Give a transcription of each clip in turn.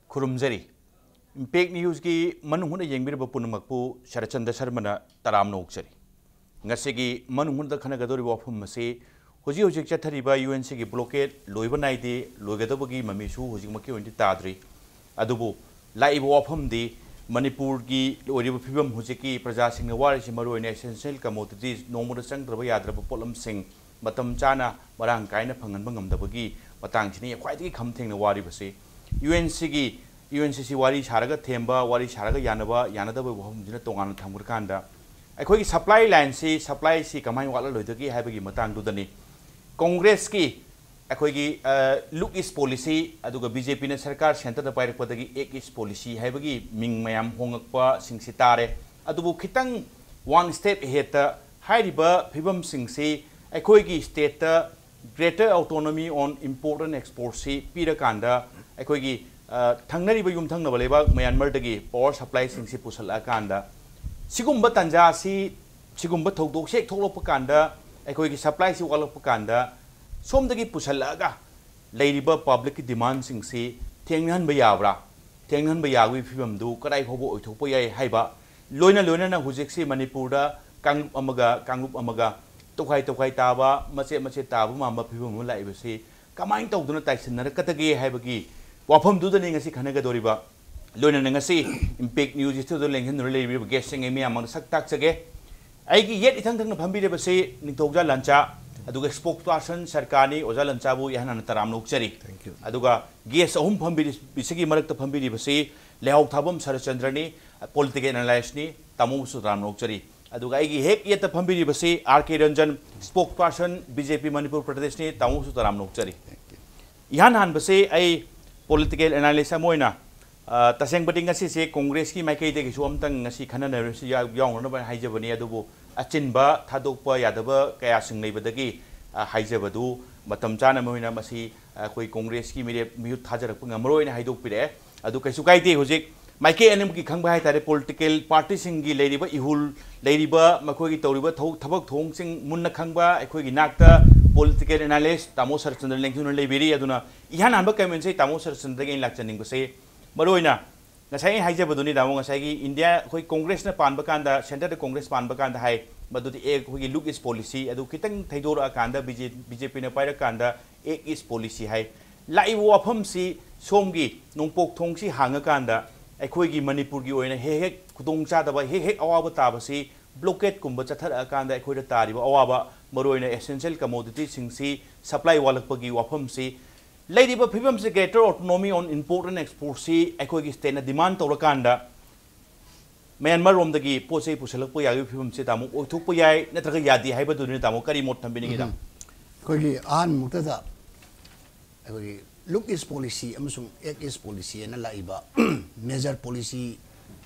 खुरुमजरी impact news की मनुहुन येंबिरब पुनमकपु Sharatchandra शर्मना तराम नोक्चरी ngasi manuhun da khana gadori wafum mase hoji hoji chathariba UNC gi blockade loiba naidi loigadabagi mamisu hoji maki ondi tadri adubu laiba wafum di manipur gi oriba phibam hoji ki praja sing wari si maroi ne essential commodities nomuda sangdraba yadraba polam sing matam chana marang kaina phangan bangam dabagi matang chini khwaiti khamtheng na wari base UNCC wari saraga themba wari saraga yanadaba wafum dina tongana thamur kanda अखोई supply line से supply से कमाई वाला लोइदगी हाइबगी मतंग दुदनी कांग्रेस की अखोई look इस policy अदुगा BJP ने सरकार सेंटर द पाइरपदगी एक इस पॉलिसी हाइबगी मिंग मयाम होंगकपा सिंगसि तारे अदुबु खितंग वन स्टेप हेत हाइरिबा फिबम सिंगसि अखोई की state greater autonomy on important export से पीरकांदा अखोई की थंगनरिबा युमथंगनबा लेबा म्यांमार दगी पावर सप्लाई सिंगसि पुसला कांदा सिगुम्बा तंजा सिगुम्बा थौदोक से थोलोप कांदा अखोई की सप्लाई से वालोप कांदा सोमदगी पुसलगा लेरिबा पब्लिक की डिमांड सिंग से थेंगनहनबा याब्रा थेंगनहनबा यागवी फिबमदु कदाई फोबो ओइथोकपो याय हाइबा लोइना ना हुजिक से मणिपुर दा कांगुप अमगा तोखाई ताबा मचे ताबा मामा फिबम लाइबसे कमाइन तौदुना ताइसनरकतगे हाइबगी वाफम दुदनि ngasi खनगदोरिबा लोना नंगसी इम्पैक्ट न्यूज़ स्टूडियो लेंहन रेलेबी गेस्टिंग एमी अमंग सक्ताक सगे आइगी येट इथंग थंग फंबीरे बसे निथौजा लंचा अदुगा स्पोक्स पर्सन सरकारनी ओजा लंचाबु यहना तराम नोक्चरी अदुगा गेस अहुम फंबीरे बिसगी मरक्त फंबीरे बसे लेहाउ थाबम शरचंद्रनी पॉलिटिकल एनालिस्ट नि तामुसु तराम नोक्चरी अदुगा आइगी हेक येत फंबीरे बसे RK Ranjan spokesperson BJP Manipur Pradesh नि तामुसु तराम नोक्चरी यहान हान बसे आई पॉलिटिकल एनालिस्ट मोइना तसेंग बटिंग से कांग्रेस की माइकई दे सोमतंग खननरसी यावनब हाइजबनी अदुबु अचिनबा थादोकपा यादब कया सिंगलेबदगी हाइजबदु मतम चाना मोइना मसी कोई कांग्रेस की मेरे मियु थाजरप ngमरोइना हाइदोकपिरे अदु कैसु काइते होजिक माइके एनम की खंबा हाइ तारे पॉलिटिकल पार्टी सिंगी लेरिबा इहुल लेरिबा मखोगी तौरिबा थबक थोंग सिंग मुन्ना खंबा अखोगी नाक्ता पॉलिटिकल एनालिस्ट तामो सरचंद्र लेंखुन लेबिरी अदुना इहान आनबा कमेंट से तामो सरचंद्र के लाक्चनिंग बसे मरोइना ngасai haijabaduni दामो ngасai की इंडिया कोई कांग्रेस ने पानबा कांदा सेंटर कांग्रेस पानबा कांदा हाइ मदुदि एक होगी लुक इस पॉलिसी अदु खितंग थैदोर कांदा बीजेपी ने पाइरा कांदा एक इस पॉलिसी हाइ लाइव वाफम सी सोमगी नोंपोक थोंगसी हांगा कांदा अखोगी मणिपुर की ओइना हे खुदोंग चादबा हे अवाबा ताबसी ब्लॉकेट कुंबा चथर कांदा अखोइदा तारिबा अवाबा मरोइना एसेंशियल कमोडिटी सिंगसी सप्लाई वालकपगी वाफम सी लेरिबा फिबम से greater autonomy on important export से अखोगी स्टेट डिमांड तौरकांदा म्यांमार रोमदगी पोसे पुसलकपो यागी फिबम से तामो ओथोकपो याय नत्रगा यादी हाइबदुनि तामो करी मोट थंबिनिगिदा अखोगी आन मुक्तदा अखोगी लुक इस पॉलिसी अमसुंग एक इस पॉलिसी एना लाइबा मेजर पॉलिसी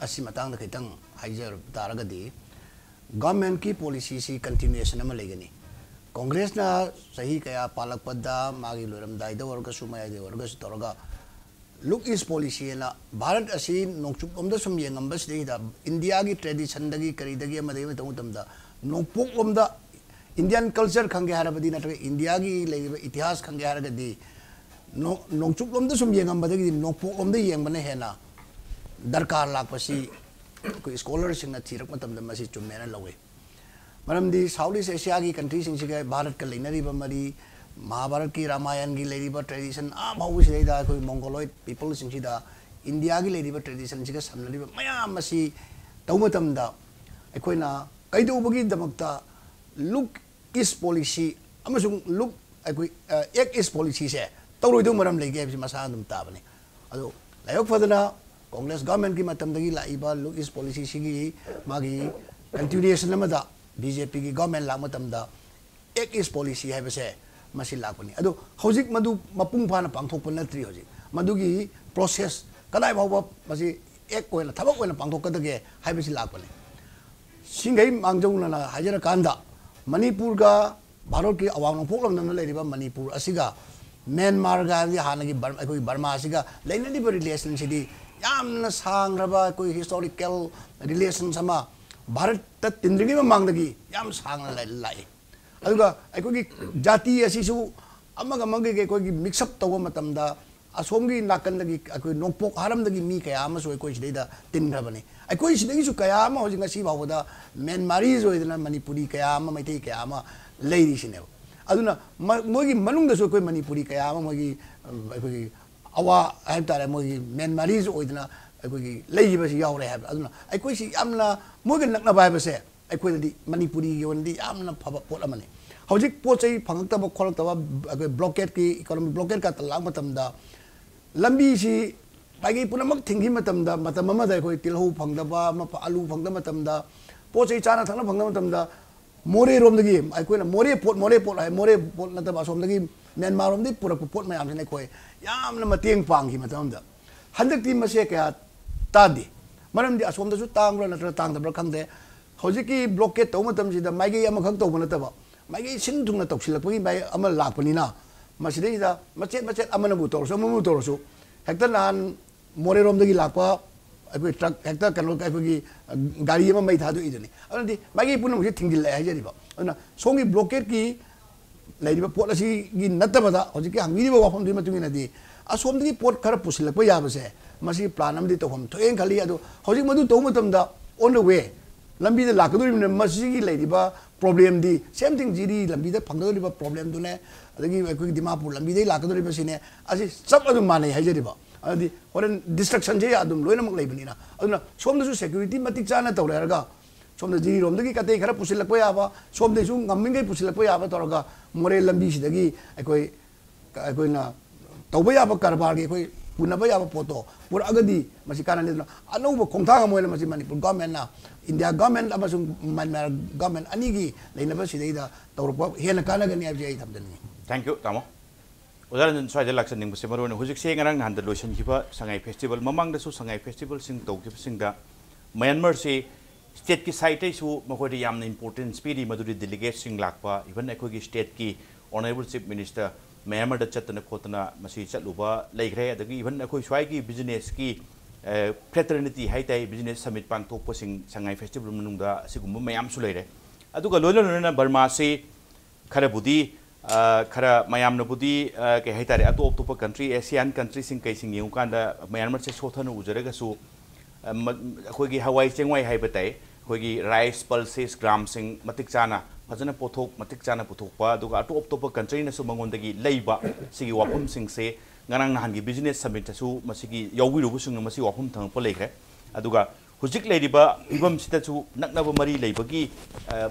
असि मतंग खितंग हाइजर तारगदी गवर्नमेंट की पॉलिसी सी कंटिन्यूएशन अमा लेगनी कांग्रेस ना सही कया पालक पद्दा मागी लोरम दाइदा वर्गसु मायदे वर्गसु तोरगा लुक इस पॉलिसी ना भारत असि नोंचुप ओमदा सुम येंगंबस देदा इंडिया की ट्रेडिशन दगी करीदगी अमदे में तमुतमदा नोंपोक ओमदा इंडियन कल्चर खंगे हारबदी नटरे इंडिया की लेबा इतिहास खंगे हारगदी नोंचुप ओमदा सुम येंगंबदगी नोंपोक ओमदा येंगबने हेना दरकार लापसी कोई स्कॉलर सिंग थीरक मतमदा मसी चुमेना लवे मरमदी साउथ ईस्ट एशिया की कंट्री सिंग भारत का लेनरीबा मरी महाभारत की रामायण की लेरीबा ट्रेडिशन आबाउ सिदा कोई मंगोलॉइड पीपल सिंगसिदा इंडिया की लेरीबा ट्रेडिशन सिगा समनरीबा मयाम मसी तौमतमदा अखोइना कैदौबगी दमकता लुक इस पॉलिसी अमसुंग लुक अखोइ एक इस पॉलिसी से तौरोइदो मरम लेगे मसा दम ताबने अदो लायक फदना कांग्रेस गवर्नमेंट की मतमदगी लाइबा लुक इस पॉलिसी सिगी मागी कंटिन्यूएशन अमदा बीजेपी की गवर्नमेंट लामतमदा एक इस पॉलिसी है बसे मसी लापनी अदो हौजिक मदु मपुंग फाना पांगथोक नत्री हौजिक मदुगी प्रोसेस कदाय भाव मसी एक कोइना थबक कोइना पांगथोक कदगे है बसी लापनी सिंगै मांगजौना हाजर कांदा मणिपुर का भारत की अवांग नोंपोक लमना लेरिबा मणिपुर असिगा म्यांमार गा हानगी बर्मा असिगा लेनदिबा रिलेशन सिदी यामना सांग्रबा कोई हिस्टोरिकल रिलेशन समा भारत तिंद्रिगी मांगदगी याम सांगना लाई अदुगा अखोगी जाति असिसु अमग अमग के कोई मिक्सअप तव मतमदा असोमगी नाकंदगी अखोई नोंपोक हारमदगी मी कया अमा सोय कोइ सिदैदा तिनग्रबने अखोई सिदगी सु कया अमा होजिंग असि बावदा म्यांमारी जोइदना मणिपुरी कया अमा मैथै कया अमा लेरी सिनेब अदुना मोगी मनुंग दसु कोइ मणिपुरी कया अमा मोगी अखोई अवा हाइब तारे मोगी म्यांमारी जोइदना अखोई लेइबसि यावरे हाइब अदुना अखोई सि यामना मोगी नकना बायबसे अखोई दि मणिपुरी योनदि यामना फबा पोट अमने हौजिक पोचै फंगतब खोलतब अखोई ब्लॉकेट की इकोनॉमिक ब्लॉकेट का तलांग मतमदा लंबी सी बागी पुनमक थिंगी मतमदा मतम अमदा अखोई तिलहु फंगदबा आलू फंगदब मतमदा पोचै चाना थंगना फंगदब मतमदा मोरे रोमदगी अखोइना मोरे पोट है मोरे पोट नतब असोमदगी म्यांमार रोमदि पुरक पोट मयाम जने अखोई यामना मतेंग पांगी मतमदा हंदकती मसे कया तादि मरमदि असोमदसु तांग्रो नत्र तांगदब्रा खंगदे हौजिकी ब्लॉकेट तौ मतमसिदा माइगे अमखक तौब नतब माइगे सिन थुंगना तौसिलपगी बाय अमा लाकपनिना मसिदैदा मचेत मचेत अमनबु तौरसु अममु तौरसु हेक्टर नान मोरे रोमदगी लाकपा अखोई ट्रक हेक्टर कनो अखोई गाड़ी अमा मै थादु इदनि अदि माइगे पुनमसि थिंगिल हाइजरिबा अदुना सोंगी ब्लॉकेट की लेरिबा पोट असि गी नतबदा हौजिकी हंगिरिबा वाफम दि मतुंगिनदि असोमदगी पोट खरा पुसिलपा याबसे मसि प्लान अमदि तौफम थोएन खली अदु हौजिक मदु तौ मतमदा ऑन द वे लंबी दे लाकदोरिबने मसिगी लेरिबा प्रॉब्लम दी सेम थिंग जीरी लंबी दे फंगदोरिबा प्रॉब्लम दुने अदगी अखोई दिमापुर लंबी दे लाकदोरिबा सिने असि सब अदु माने हाइजरिबा अदि होरन डिस्ट्रक्शन जे अदुम लोइनमक लेबनिना अदुना सोमदसु सिक्युरिटी मतिक चाना तौरेरगा सोमद जीरी रोमदगी कते खरा पुसिलकपा याबा सोमदेसु ngamigai पुसिलकपा याबा तौरगा मोरे लंबी सिदगी अखोइना तौबा याबा कारबार के अखोई पुनबा याबा पोतो पुर अगदी मसि कानानेदना अनौबा खोंथांग मोइना मसि मणिपुर गवर्नमेंट ना इंडिया गवर्नमेंट अमसुंग म्यांमार गवर्नमेंट अनिगी लेनबा सिदैदा तौरपा हेना कानागनि आबजे आई थमदनि थैंक यू तामो उदाहरण स्वाइद लाक्सनिंग बसे मरोन हुजिक से ngarang nan da lotion kiba sangai festival mamang da su sangai festival sing tawkib sing da Myanmar se state ki site su makoi yamna important speedy maduri delegate sing lakpa even ekoi ki state ki honorable chief minister Myanmar da chatna khotna masi chatluba leigre adagi even ekoi swai ki business ki fraternity haitai business summit pang thokpa sing sangai festival manung da sigumba mayam su leire aduga loilona Burma se khara budi खरा मयाम नबुदी के हाइतारे अतोप तोप country Asian country सिंग कै सिंग युकांदा Myanmar से सोथन उजरगसु अखोगी हवाई चेंगवाई हाइबताई अखोगी rice pulses ग्राम सिंग मतिक चाना फजना पोथोक मतिक चाना पुथोकपा दुगा अतोप तोप कंट्री नसु मंगोंदगी लेइबा सिगी वाफम सिंग से nganang nahan gi business summit su masigi yawbirubu sing masi wafum thangpa leikre aduga hujik leiriba ibam sita chu naknaba mari leibagi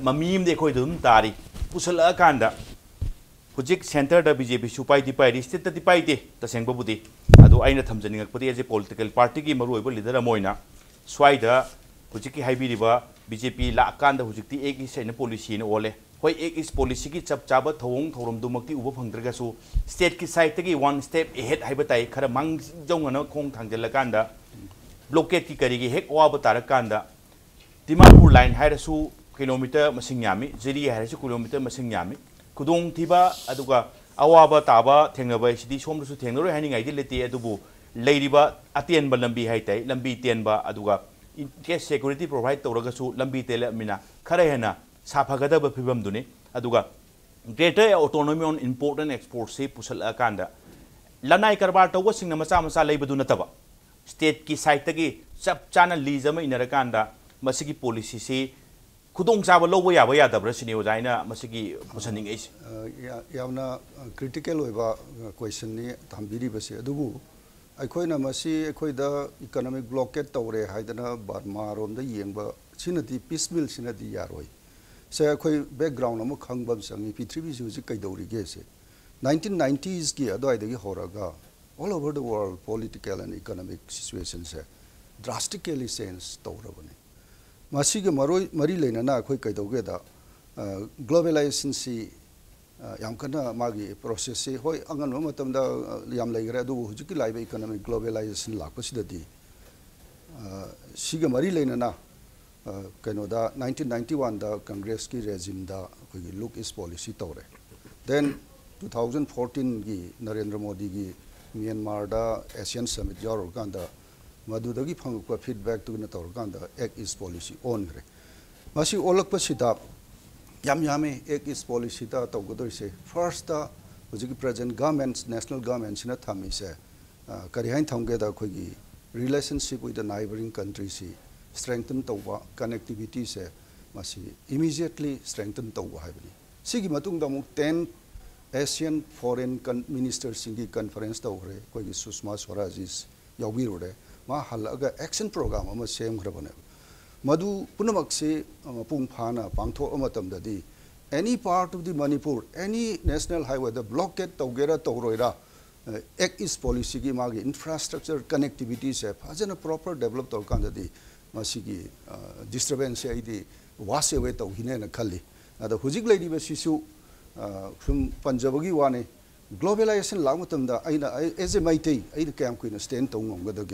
mamim de khoi dum tari pusala kanda hujik center da BJP su pai di pai state da di pai de tasengba budi adu aina thamjaning akpati as a political party gi maru oiba leader amoina swaida hujik ki haibiriba BJP la kanda hujik ti ek is policy ne ole hoi ek is policy ki chap chaba thong thorom dumakti uba phangdraga su state ki side tagi one step ahead haibatai khara mang jongana khong thangjala kanda blockade ki karigi hek wa batara kanda Dimapur line hairasu kilometer masing yami jiri hairasu kilometer masing yami kudong tiba aduga awaba taba thengnaba sidi somrusu thengnaro hani ngai dilete adubu leiriba atien ba lambi haitai lambi tenba aduga case security provide tawraga su lambi tele mina khara hena saphagada ba phibam duni aduga greater autonomy on important exports se pusal akanda lanai karbar tawa singna macha macha leibudu nataba state ki side tagi chap chana lijama inarakanda masigi policy se khudong chaba lobo yaba yadabra sini ojaina masigi pusaning is yamna critical oiba question ni thambiri base adubu aikoina masi aikoida economic blockade tawre haidana Burma rom da yengba sinati piecemeal sinati yaroi se akoi background amu khangbam sangi prithvi su ji kaidori ge se 1990s ki adai dagi horaga all over the world political and economic situations se drastically change tawrabani masi ge mari leina na akoi kaidoge da globalization si yam kana magi process se hoi angan matam da yam laigre adu hujiki laiba economic globalization lakpasidadi siga mari leina na kano da 1991 da congress ki regime da koi look is policy tawre then 2014 gi Narendra Modi gi Myanmar da Asian summit yor kanda madu da gi phang ko feedback tu na tawr kanda act is policy on re masi olak pasida yam yame act is policy da tawgodoi se first da hujiki present government national government sina thami se kari hain thamge da khoi gi relationship with the neighboring countries si strengthen tawba connectivity se masi immediately strengthen tawba haibani sigi matung da muk 10 Asian foreign ministers singi conference tawre koi gi Sushma Swaraj is yawbirode ma halaga action program ama sem grabane madu punamak se pung phana pangtho amatam da di any part of the Manipur any national highway the blockade tawgera tawroira Act is policy ki magi infrastructure connectivity se fajana proper develop to kan di masigi disturbance ai di wase we to hine na khali ada hujik lady ba sisu from panjabagi wane globalization lamatam da aina as a mighty ai kam kuin stand to ngom ga da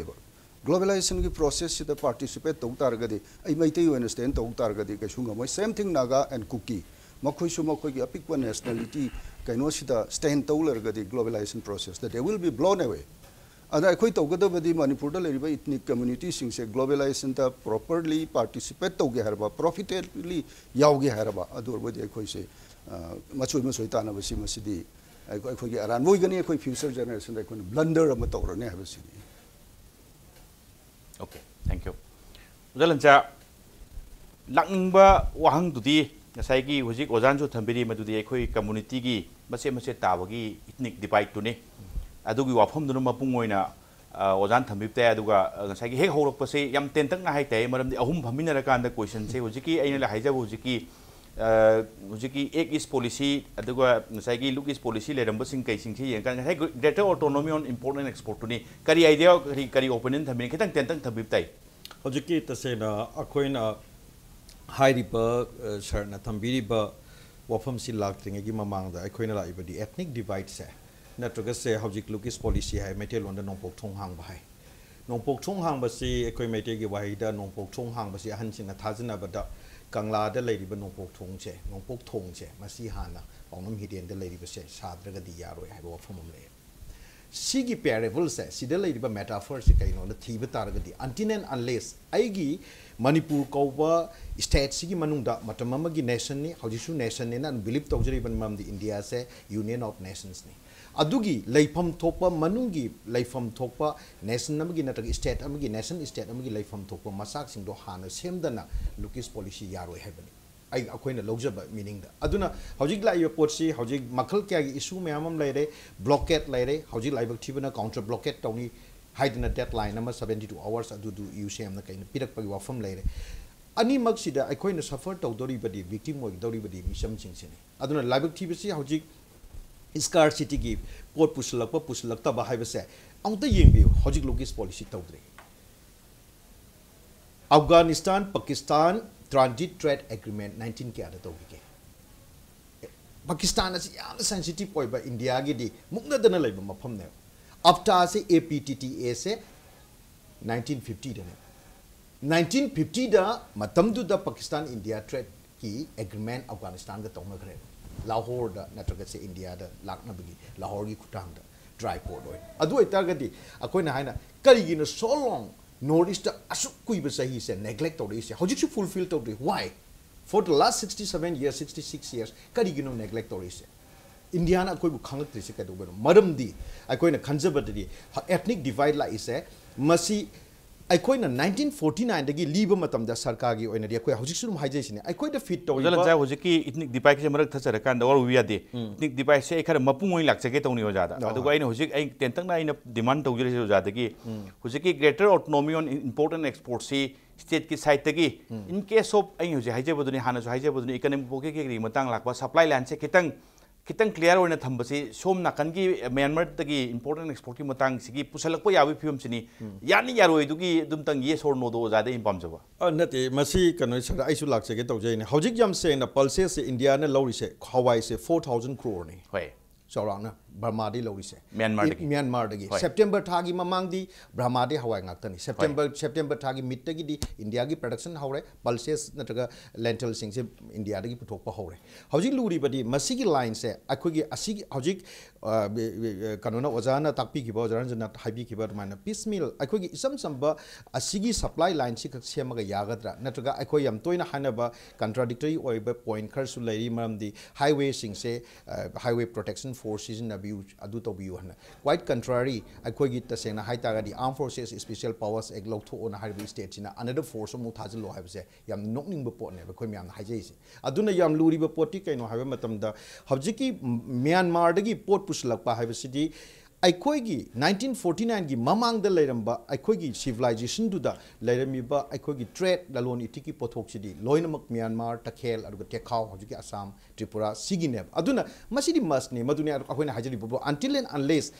globalization ki process the participate to tar ga di ai mighty we stand to tar ga di ka shunga moi same thing naga and cookie makhoi su makhoi ki apik nationality kaino sida stand tauler ga the globalization process that they will be blown away ada khoi to ga da di Manipur da leriba ethnic community sing se globalization ta properly participate to ge harba profitably yaw ge harba adur bodi khoi se machui ta na basi masidi khoi ge aran moi gani khoi future generation da khoi blunder am to rane ha basi okay thank you udalancha lakningba wahang tudi ngasai gi hujik ojan ju thambiri madudi khoi community gi mase mase tabagi ethnic divide tune adugi wafam dunu mapung oina ojan thambipte aduga ngasai gi hek horok pase yam ten tak na hai te maram di ahum phaminara kan da question se hujiki aina la haija hujiki ek is policy aduga ngasai gi look is policy le ramba sing kai sing si yang kan ngasai greater autonomy on import and export tune kari idea kari opinion thambi khitang ten tak thambiptai hujiki tasena akoina hairiba sharna thambiriba wafam si laktingi mamangda akoina la ibadi ethnic divide se natraga se hojik lukis policy hai metel londa nongpok thong hang bai nongpok thong hang ba si akoi mete gi wahida nongpok thong hang ba si han sina thajina bada kangla da leiriba nongpok thong che nongpok thong che masi hana onam hiden da leiriba se sadraga di yaroi hai wafam le sigi parable se sida leiriba metaphor se kaino na thiba taragadi until and unless aigi Manipur kauba state sigi manungda matamama gi nation ni hojisu nation ni na believe tawjari ban mam di India se union of nations ni adugi leifam thokpa manungi leifam thokpa nation amagi natagi state amagi nation state amagi leifam thokpa masak sing do hana semdana lukis policy yaroi hebani ai akoina logjaba meaning da aduna hojik lai potsi hojik makhal kya gi issue mayamam laire blockade laire hojik laibak thibana counter blockade tawni hiding a deadline number 72 hours adu do UCM na kaina pirak pagi wafam laire ani maksida akoina suffer tawdori badi victim oi dori badi misam chingsini aduna laibak thibasi hojik scarcity gi pot puslakta ba haibase aunta yengbi hojik logis policy tawdre Afghanistan Pakistan transit trade agreement 19 kya da tawike Pakistan as yam sensitive oi ba India gi di mukna dana laiba mafam ne after se APTTA se 1950 da 1950 da matam du da Pakistan India trade ki agreement Afghanistan ga tawna gre Lahore da natraga se India da lakna bigi Lahore gi kutang da dry port oi adu ai targadi akoina haina kari gi no so long northeast da asuk kui ba sahi se neglect to se hojik su fulfill to why for the last 67 years 66 years kari gi no neglect to se India na koi bu khangak tri se ka do maram di akoina khanjabadi ethnic divide la ise masi aikoina 1949 dagi liba matam da sarkar gi oina ri akoi hojik surum haijai sine aikoi da fit to jala ja hojiki ethnic divide se marak thachara kan da war wiya de ethnic divide se khara mapung oi lakchage tawni ojada adugo aina hojik ai tentang na aina demand tawjire se ojada gi hojiki greater autonomy on import and export se state ki side tagi in case of ai hojik haijai boduni hana so haijai boduni economic poke ke ri matang lakba supply line se kitang clear oina thambasi som nakan gi Myanmar tagi important export ki matang sigi pusalakpa yawi film sini yani yaroi dugi dumtang yes or no do jada impam jaba nate masi kano sara aisu lakse ke tawjai ne hojik jam se na pulses se India na lori se hawai se 4000 crore ni hoi saurana Burma di lori se Myanmar dagi September thagi mamang di Burma di hawai ngaktani September thagi mid tagi di India gi production haure pulses natraga lentil sing se India dagi puthokpa haure hojik luri badi masi gi line se akhogi asigi hojik kanona ojana takpi ki ba ojaran jana haibi ki ba mana piecemeal akhogi isam samba asigi supply line si khak semaga yagadra natraga akhoi yam toina hanaba contradictory oiba point khar su lairi maram di highway sing se highway protection force in abu adu to biu hana quite contrary akhoi gi tasena haitaga di armed forces special powers ek lok tho on harbi state china another force mu thajlo haib se yam nokning ba pot ne ba khoi myam haijai se aduna yam luri ba poti kaino haib matam da habjiki Myanmar dagi pot puslak pa haib sidi aikoigi 1949 gi mamang da leiramba aikoigi civilization du da leirami ba aikoigi trade lalon itiki pothok sidi loinamak Myanmar takhel aduga tekhaw hojiki Assam Tripura sigineb aduna masidi masni maduni akoina hajari bo until and unless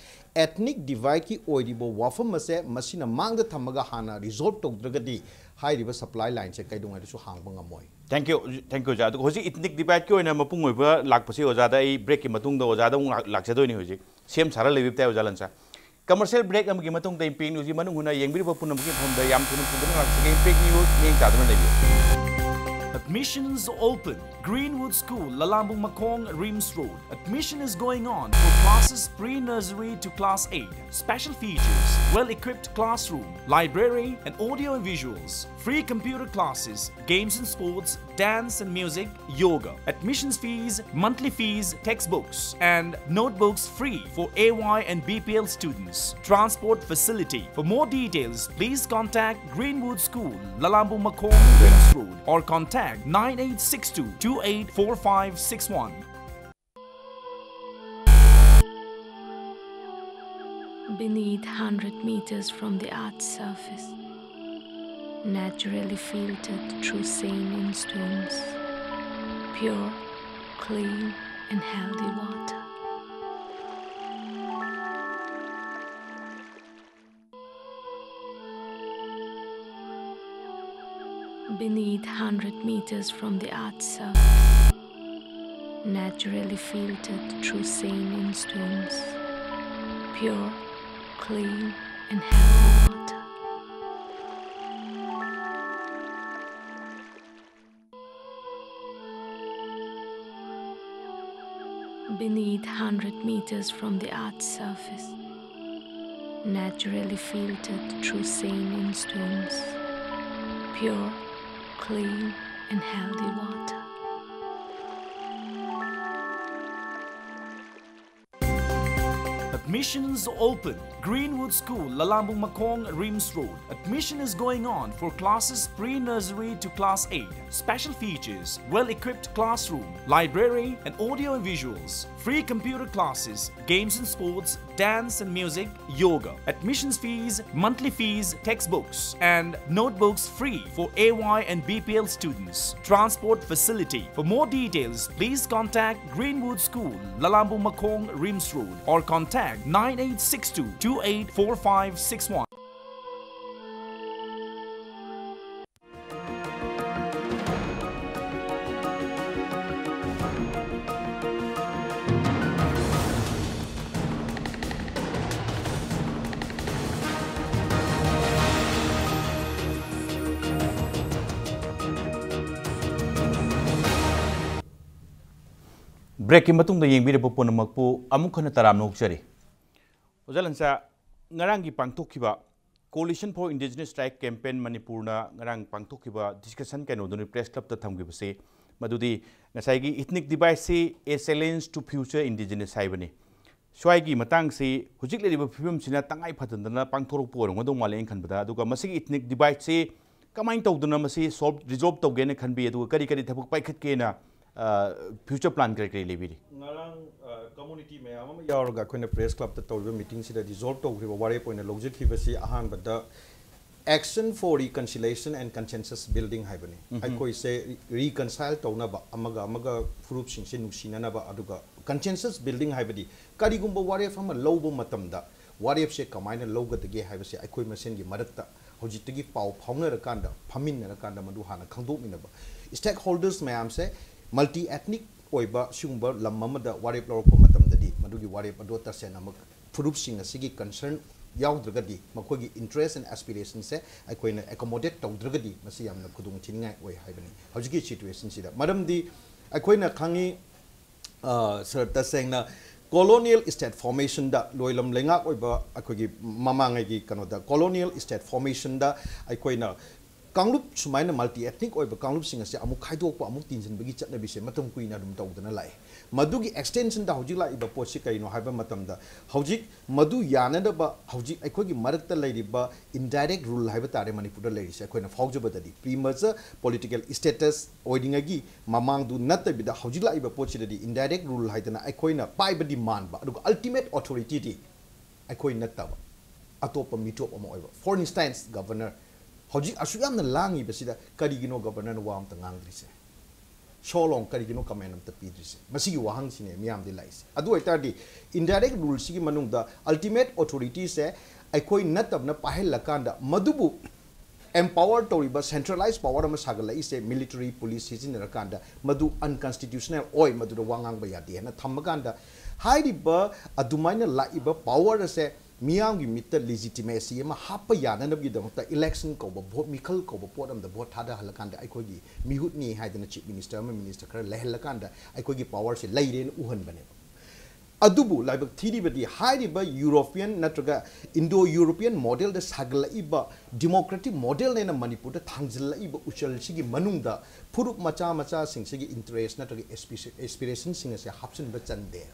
ethnic divide ki oidibo wafam mase masina mangda thamaga hana resolve togdragadi hairiba supply line che kaidonga su hangba ngamoi thank you ja to hoji ethnic divide ki oina mapung oiba lakpasi oja da ei break ki matung da oja da lakchadoi ni hoji sem sara lebib tai oja lansa commercial break am ki matung da impact news manung huna yengbiri ba punam ki phom da yam thunu thunu lakse impact news ning ta dun lebi Admissions open. Greenwood School, Lalambung Makong, Reims Road. Admission is going on for classes pre-nursery to class 8. Special features, well-equipped classroom, library and audio and visuals. Free computer classes, games and sports, dance and music, yoga. Admissions fees, monthly fees, textbooks and notebooks free for AY and BPL students. Transport facility. For more details, please contact Greenwood School, Lalambung Makong, Reims Road or contact 9862 284561. Beneath 100 meters from the Earth's surface, naturally filtered through saline stones, pure, clean and healthy water. Beneath 100 meters from the Earth's surface, naturally filtered through saline stones, pure, clean and healthy water. Beneath 100 meters from the Earth's surface, naturally filtered through saline stones, pure, clean and healthy water. Admissions open. Greenwood School, Lalambung Makong, Reims Road. Admission is going on for classes pre-nursery to class 8. Special features, well-equipped classroom, library and audio and visuals. Free computer classes, games and sports, dance and music, yoga. Admissions fees, monthly fees, textbooks and notebooks free for AY and BPL students. Transport facility. For more details, please contact Greenwood School, Lalambung Makong, Reims Road or contact 9862 284561. break ki matung da yengbire po punamak pu amuk khana taram nok chari ojalansa ngarang gi pangthok khiba coalition for indigenous strike campaign manipur na ngarang pangthok khiba discussion kaino duni press club ta thamgi base madudi ngasai gi ethnic divide se a challenge to future indigenous haibani swai gi matang se hujik le riba phibum sina tangai phatandana pangthorok po rong dong male khanbada aduga masi ethnic divide se kamain tawduna masi solve resolve tawge ne khanbi aduga kari kari thapuk paikhat ke na future plan kare kare lebiri ngarang community me ama yaurga koina press club ta tawbe meeting sida resolve tawriba ware poina logic hibasi ahan bada action for reconciliation and consensus building haibani ai koi se reconcile tawna ba amaga group sing se nusina na ba aduga consensus building haibadi kari gumba ware fama lowbo matamda ware se kamaina lowga dege haibasi ai koi masen gi marakta hojitigi pau phaungna rakanda phamin rakanda madu hana khangdok minaba stakeholders mayam se multi ethnic oiba sungba lamamada warep lorko matamdadi madugi warep adota senama furup sing asigi concern yaudragadi makogi interest and aspiration se aikoina accommodate tawdragadi masi yamna khudung thiningai oi haibani hojigi situation sida madamdi aikoina khangi sir tasengna colonial state formation da loilam lenga oiba akogi mamangai gi kanoda colonial state formation da aikoina Kanglup sumaina multi ethnic oiba kanglup sing ase amuk khaidok pa amuk tinjin bagi chatna bise matam kuina dum tawdana lai मधुगी extension दा हौजिक लाइबा पोसी करिनो हाइबा मतमदा हौजिक मधु यानदबा हौजिक अखोगी मरक्ता लैरिबा indirect rule हाइबा तारे मणिपुर लैरिसे अखोइना फाउजबददी premerger political status ओइदिंगगी ममांगदु नत्तबिदा हौजिक लाइबा पोसीददी इनडायरेक्ट रूल हाइदना अखोइना पाइबदी मानबा अदुगा अल्टीमेट ऑथोरिटी दी अखोइ नत्तबा अतोप मिटोप अमा ओइबा फॉर इंस्टेंस गवर्नर हौजिक असुयामना लांगी बसिदा करिगिनो गवर्नर वाम तंगांग्रिसे शोलोंग करिगिनो कमेंट अमता पीद्रिसे मसिगी वाहंग सिने मियामदि लाइसे अदु ओइतारदि इनडायरेक्ट रूल सिगी मनुंगदा अल्टीमेट ऑथोरिटी से अखोइ नत्तबना पाहेल लकांदा मदुबु एम्पावर तौरिबा सेंट्रलाइज पावर अमा सागलाइसे मिलिटरी पुलिस सिजिनरकांदा मदु अनकॉन्स्टिट्यूशनल ओइ मदुदा वांगांगबा यादि हना थम्मकांदा हाइरिबा अदुमाइना लाइबा पावर से मियामगी मित्त लेजिटिमेसी अमा हाप याननबगिदमता इलेक्शन कोबा भोट मिखल कोबा पोट अमदा भोट थादा हलकांदा अखोगी मिहुतनी हाइदना चीफ मिनिस्टर अमा मिनिस्टर खरा लहलकांदा अखोगी पावर से लैरेन उहनबने अदुबु लाइबक थीरिबदी हाइरिबा यूरोपियन नत्रगा इंडो यूरोपियन मॉडल द सागलाइबा डेमोक्रेटिक मॉडल नेना मणिपुर द थांगजलाइबा उचल सिगी मनुंगदा फुरुप मचा मचा सिंगसिगी इंटरेस्ट नत्रगा एस्पिरेशन सिंगसे हापसिनबा चंदे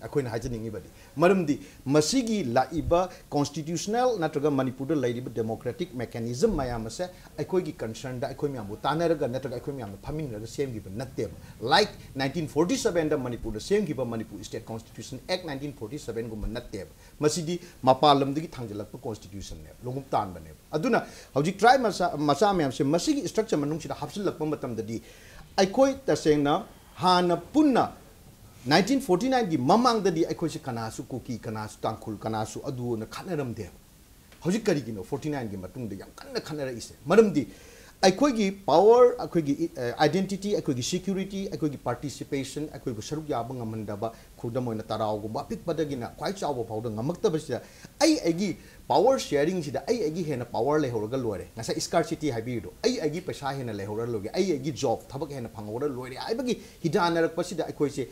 अखोइन हाइजनिंगिबदी मरमदी मसिगी लाइबा कॉन्स्टिट्यूशनल नत्रगा मणिपुर द लैरिबा डेमोक्रेटिक मेकानिज्म मयामसे अखोइगी कंसर्न दा अखोइ म्यामबु तानरगा नत्रगा अखोइ म्याम फमिनरगा सेमगिबा नत्ते लाइक 1947 दा मणिपुर द सेमगिबा मणिपुर स्टेट कॉन्स्टिट्यूशन एक्ट 1947 गुम नत्ते मसिदी मपालमदगी थांगजलकपा कॉन्स्टिट्यूशन ने लोंगुम तानबने अदुना हौजिक ट्राई मसा म्यामसे मसिगी स्ट्रक्चर मनुंगसिदा हापसिलकपा मतमददी अखोइ तसेंगना हाना पुन्ना 1949 की ममांगददी अखोइसे कनासु कुकी कनासु तांखुल कनासु अदुना खानरमदे हौजिक करिगिनो 49 की मतुंगदे याम कन्ना खानरइसे मरमदी अखोइगी पावर अखोइगी आइडेंटिटी अखोइगी सिक्योरिटी अखोइगी पार्टिसिपेशन अखोइबु सरुक याबा ngमनदबा खुदम ओइना तारावगुम अपिकपदगिना ख्वाइ चावबा फाउदा ngमक्तबसिदा आइगी पावर शेयरिंग सिदा आइगी हेना पावर लेहौरगा लोरे ngasa scarcity हाइबिदो आइगी पैसा हेना लेहौरा लोगे आइगी जॉब थबक हेना फंगौरा लोरे आइबगी हिदानरकपसिदा अखोइसे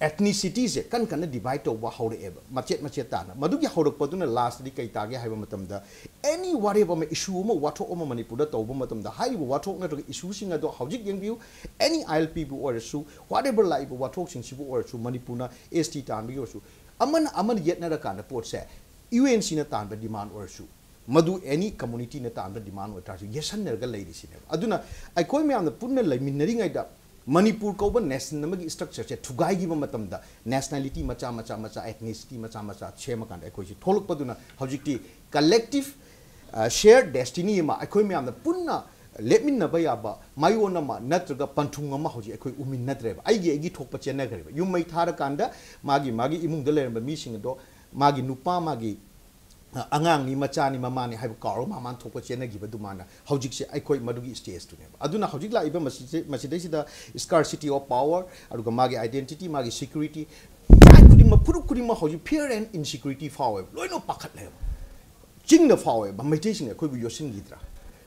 ethnicity से कन डिवाइड तौबा हौरएबा मचेत मचेत ताना मदुगी हौरकपदुना लास्ट दि कै तागे हाइबा मतमदा एनी वारेबा मे इशू अमा वाथोक अमा मणिपुर दा तौबा मतमदा हाइबा वाथोक नतुग इशू सिंग अदो हौजिक यंगबिउ एनी ILP बु ओरसु व्हाटएवर लाइबा वाथोक सिंग सिबु ओरसु मणिपुरना ST तानबि ओरसु अमन येतनरा काना पोटसे UNC ना तानबा डिमांड ओरसु मधु एनी कम्युनिटी ना तानबा डिमांड ओरतासु येसनरगा लैरिसिने अदुना अखोइ म्यामना पुन्ना लैमिनरिङैदा मणिपुर कौब नेशनल स्ट्रक्चर से थुगाई नेशनलिटी मचा मचा मचा एथनिसिटी मचा मचा सेमकान अखोई थोलपदुना हौजिकटी कलेक्टिव शेयर डेस्टिनी अखोई म्यामना पुन्ना लेमिनबा याबा मायोनमा नत्रगा पंथुंगमा हौजि अखोई उमिनद्रेबा आइगी थोकप चेनगरेबा युमै थारकांदा मागी इमुंगदा लेरबा मिसिंगदो मागी नुपा मागी अंगांगनी मचानी ममानी हाइब कारो मामान थोप चेनगिबा दुमाना हौजिकसे अखोइ मदुगी स्टेज तुनेबा अदुना हौजिक लाइबा मसिदैसिदा स्कार्सिटी ऑफ पावर अदुगा मागी आइडेंटिटी मागी सिक्योरिटी याकुदि मफुरुकुदि म हौजि फियर एंड इनसिक्योरिटी फावे लोइनो पाखतले चिंग द फावे मैथैसिंग अखोइबु योसिंगिद्रा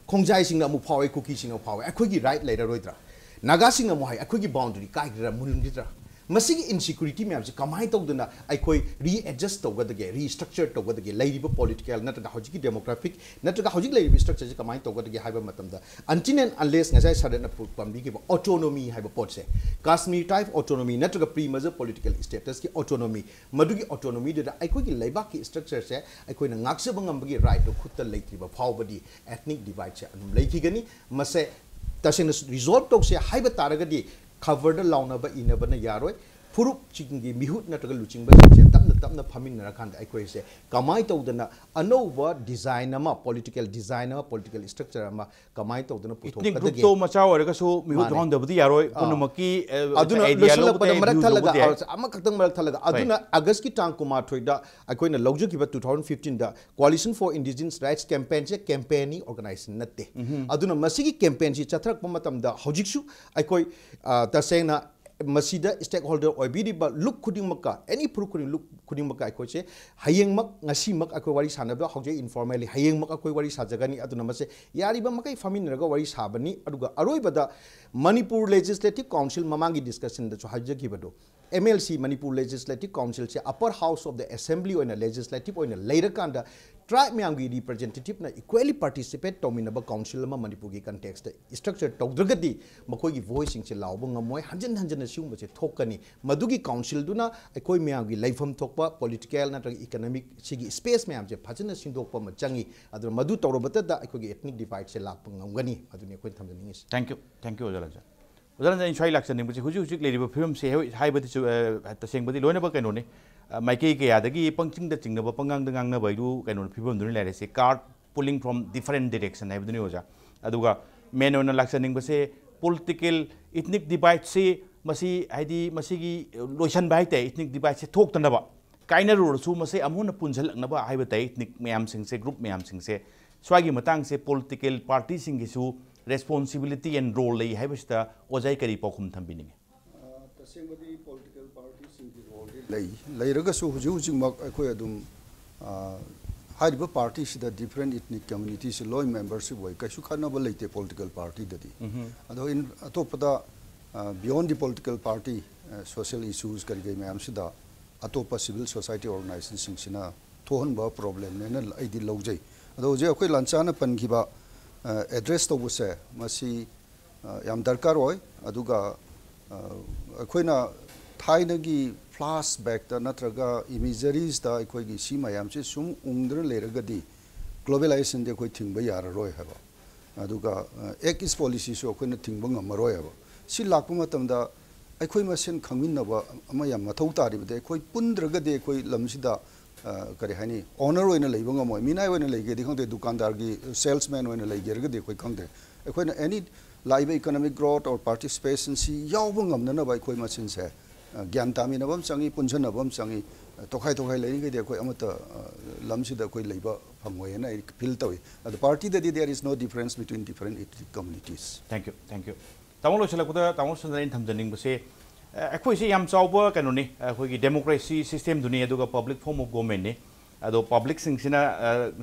खोंजाइसिंग अमु फावे कुकीसिंग फावे अखोइगी राइट लेररोइद्रा नागासिंग अमु हाइ अखोइगी बाउंड्री काइद्रा मुलिंगिद्रा मसिगी इनसिक्योरिटी मैम से कमाई तौदना अखोई रीएडजस्ट तौगदगे रीस्ट्रक्चर तौगदगे लैरिबा पॉलिटिकल नत्रगा हौजिकी डेमोग्राफिक नत्रगा हौजिक लैरिबा स्ट्रक्चर से कमाई तौगदगे हाइबा मतमदा until and unless ngasai sadana pambigiba autonomy haiba potse Kashmir type autonomy नत्रगा प्री मेजर पॉलिटिकल स्टेटस की autonomy मदुगी autonomy दे अखोई लैबा की स्ट्रक्चर से अखोई ngakse bangambagi right to khutta leitriba फावबदी ethnic divide से अनु leikhigani मसे तसेन resolve तौसे हाइबा तारगदी cover the launaba inabana yaroi furup chikingi mihut nataga luchingba se tamna faminna khanda aikoi se kamai tawdana anova design ama political structure ama kamai tawdana puthok kadage group to macha oraga su mihut hondabdi yaroi punumaki aduna idea marak thalaga ama kaktang marak thalaga aduna august ki tang kuma thoida aikoi na logjukiba 2015 da coalition for indigenous rights campaign se campaign organization natte aduna masigi campaign si chathrak pamatam da hojiksu aikoi tasena masida stakeholder oibiriba look khudingmaka any prukuri look khudingmaka aikoche hayengmak ngasimak akoi wari sanaba hauje informally hayengmak akoi wari sajagani aduna mase yariba makai faminraga wari sabani aduga aroibada manipur legislative council mamangi discussion da hajagibado MLC Manipur Legislative Council se upper house of the assembly or legislative or later kanda tribe myamgi representative na equally participate tominaba council ma Manipur gi context structure tawdragadi makoi gi voice sing se lawba ngamoi hanjan hanjan asum se thokani madugi council duna ekoi myamgi laifam thokpa political na economic sigi space myam je phajana sindokpa ma changi adu madu tawrobata da ekoi gi ethnic divide se lakpa ngamgani aduni ekoi thamjani thank you ojala उदाहरण इन स्वाई लाक्सन निबसे हुजु हुजु लेरिबो film से हाइबदि तसेंबदि लोइनबा कैनोने माइके के यादगी punching द चिंगनबा पंगांग द गांगना बाइदु कैनोन फिल्म दुनि लाइरेसे card pulling from different direction हाइबदि ओजा अदुगा मेन ओना लाक्सन निबसे पॉलिटिकल इथनिक डिवाइड से मसी हाइदि मसीगी लोइसन बाइते इथनिक डिवाइड से थोक्तनबा काइना रोरसु मसे अमुन पुंजलनबा हाइबतै इथनिक मयाम सिंग से ग्रुप मयाम सिंग से स्वागी मतंग से पॉलिटिकल पार्टी सिंग गिसु responsibility and role lay haibista ojai kari pokhum thambini tasengmadi political parties in the role lay raga su huju huju mak akoi adum hariba parties the different ethnic communities loy membership way kaisu khana ba leite political party dadi ado in atopada beyond the political party social issues kari gai mayam sida atopa civil society organizations sing sina thohon ba problem ne na aidi lojai ado je akoi lanchana pangiba address to buse masi yam darkar hoy aduga akoina thaina gi flashback ta natraga imageries da akoi gi si mayam che sum ungdra leraga di globalization de koi thingba yar roi haba aduga ek is policy so akoina thingba ngamaroi haba si lakpa matam da akoi masen khangmin na ba ama yam mathau tari bde koi pundraga de koi lamsida kari hani owner oina leibanga moi minai oina leige di khangde dukandar gi salesman oina leige rga de koi khangde ekhoina any live economic growth or participation si yawbang amna na bai koi machin se gyan tami na bam changi punjan na bam changi tokhai leini ge de koi amata lamsi da koi leiba phangoi na feel tawi the party that there is no difference between different ethnic communities thank you tamolo chalakуда tamol sandain thamjaning base अखोई से याम चाउबा कनोनी अखोई democracy system दुनी अदुगा public form of government ने अदो public सिंगसिना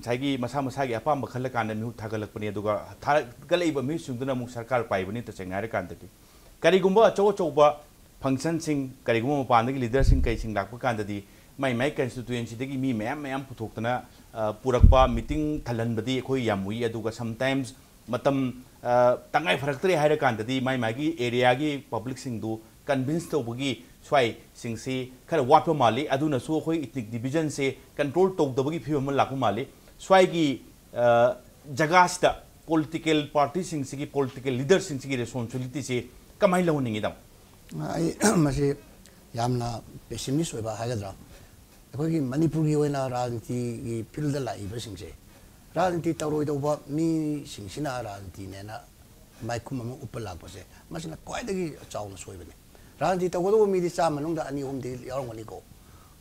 छागी मसा मसागी अपाम बखल कान मिहु थागलकपनी अदुगा थागलैबा मि सुंदुना मु सरकार पाइबनी तसेंगारे कांदति करिगुंबा अचौ अचौबा फंक्शन सिंग करिगुंबा मपानदगी लीडर सिंग कै सिंग लाकपा कांददी माई कंस्टिट्यूएंसी दगी मी मयाम पुथोक्तना पुरकपा मीटिंग थलनबदी अखोई यामुई अदुगा समटाइम्स मतम तंगाई फरक्तरे हाइरा कांददी माई एरिया की public सिंगदु convince tawbagi swai singsi khara watpa mali aduna su khoi ethnic division se control tawdabagi phim lakku mali swai gi jaga sta political party singsi gi political leader singsi gi responsibility se kamai lawningi dam ai mase yamna pessimist oiba hagadra akoi gi manipur gi oina rajniti gi field da lai ba singse rajniti tawroi doba mi singsina rajniti ne na maikum am upalak ba se masina koi dagi chawna soibane राजनीति तौगदो मीदी चा मनुंग अनी अहम दी यारंगनी को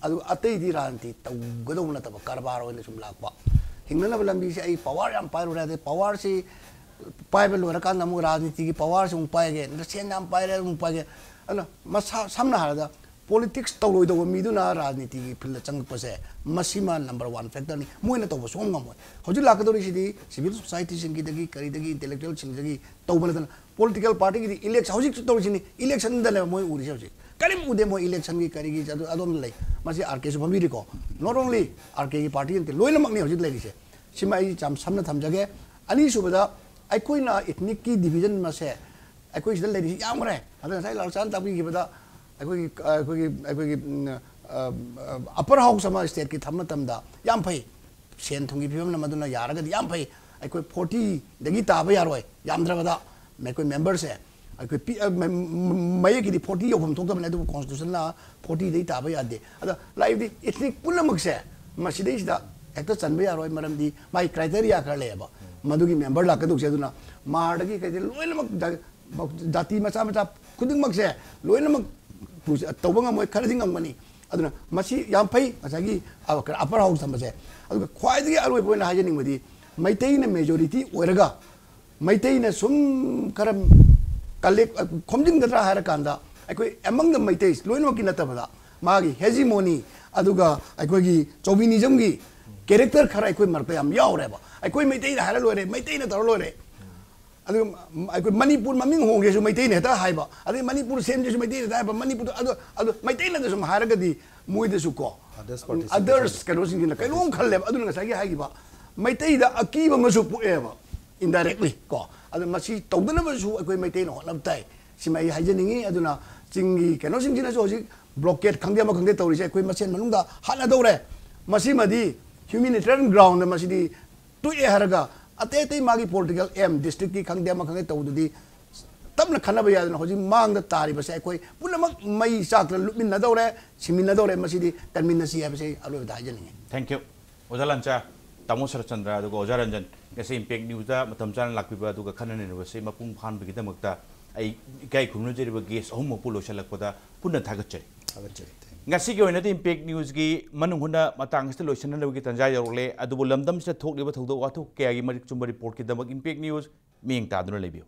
अदु अतई दी राजनीति तौगदो नतब कारबार ओइन सुम लाकपा हिंगनब लंबी से आई पावर याम पाइरो रहते पावर से पाइबे लोर का नमु राजनीति की पावर से पाएगे सेन याम पाइरे पाएगे अन मसा सामना हादा पॉलिटिक्स तौलोइदो मीदुना राजनीति की फिल्ड चंगपसे मसीमा नंबर 1 फैक्टर नि मोइना तौब सोम गम हजु लाकदोरी सिदी सिविल सोसाइटी सिंगी दगी करीदगी इंटेलेक्चुअल सिंगी तौबलदन पॉलिटिकल पार्टी की इलेक्शन हजिक तौरिसिनी इलेक्शन दले मोइ उरिसे हजिक करीम उदे मोइ इलेक्शन की करीगी अदोम लई मसी आरके सु फमिरी को नॉट ओनली आरके की पार्टी इंते लोइना मकनी हजिक लेरिसे सिमा आई चाम सामना थमजगे अनि सुबदा आइकोइना इथनिक की डिवीजन मसे आइकोइ सिदा लेरिसे यामरे अदन साइ लालसान ताबी गिबदा अपर हाउस स्टेट की थम तमदा याम फै सेन थुंगी फिबम न मदुना यारगद याम फै अखोई 40 दगी ताब यारोय यामद्रबदा मेकोई मेंबर से अखोई मय की 40 योफम थोकम ने कॉन्स्टिट्यूशन ना 40 दई ताब यादे अदा लाइव दी इतनी पुनमक से मसिदैसदा हेक्ट चनबे यारोय मरमदी माई क्राइटेरिया कर लेबा मदुगी मेंबर लाकदुक से दुना मारदगी कदे लोइनमक जाति मचा मचा खुदिंगमक से लोइनमक तौबंग मोय खरदिंग अंगमनी अदुना मसी याम फै असागी अपर हाउस थमसे अदुगा ख्वाइदगी अरोय बोइना हाजनिंग मदी मैतैना मेजॉरिटी ओरगा मैतैना सुम करम कलेक्ट खोमजिंगदरा हारा कांदा अखोय एमंग द मैतैस लोइनमकी नतबदा मागी हेजिमोनी अदुगा अखोयगी चौबिनिज्म की कैरेक्टर खरा अखोय मरता याम यावरेबा अखोय मैतैना हारा लोइरे मैतैना तौर लोइरे अदुना मसी याम फै असागी अपर हाउस थमसे अदुगा ख्वाइदगी अरोय बोइना हाजनिंग मदी मैतैना मेजॉरिटी ओरगा मैतैना सुम करम कलेक्ट खोमजिंगदरा हारा कांदा अखोय एमंग द मैतैस लोइनमकी नतबदा मागी हेजिमोनी अदुगा अखोयगी चौबिनिज्म की कैरेक्टर खरा अखोय मरता याम यावरेबा अखोय अदु अखोई मणिपुर ममिंग होंगे सु मैते ने ता हाइबा अदु मणिपुर सेम जे सु मैते ने ता हाइबा मणिपुर अदु मैते ने सु हारगदी मुइदे सु को अदर्स कनो सिंग ने कनो खल्ले अदु nga sai हाइबा मैते दा अकीबा मसु पुएबा इनडायरेक्टली को अदु मसी तौदना मसु अखोई मैते ने होलब ताई सिमाई हाइजनिंगी अदुना चिंगी कनो सिंग जिना सु ब्लॉकेट खंगे मा खंगे तौरी से अखोई मसेन मनुंगा हाना दौरे मसी मदी ह्यूमैनिटेरियन ग्राउंड मसीदी तुए हरगा अते अते मागी पॉलिटिकल एम डिस्ट्रिक्ट की खंगे मा खंगे तौदुदी तबना खनबा यादना होजि मांगदा तारी बसे अखोई पुनमक मई साकला लुमिन दौरे सिमिन दौरे मसीदी टर्मिनसी है अलो हाइजनिंगी thank you ओजालंचा तामो Sharatchandra अदुगो ओजारंजन गसे impact news दा मतम चान लाक्पिबा अदुगा खनने बसे मपुंग फानबगी दमकता आई इकाई खुमनुजरिबा गेस अहुम मपु लोसलकपदा पुनः थागतचरी ngasi gi oina impact news gi manung huna matang sta loisan na gi tanja yorle adubu lamdam se thok liba thok do wa thok ke gi marik chumba report ki damak impact news ming ta duna lebiu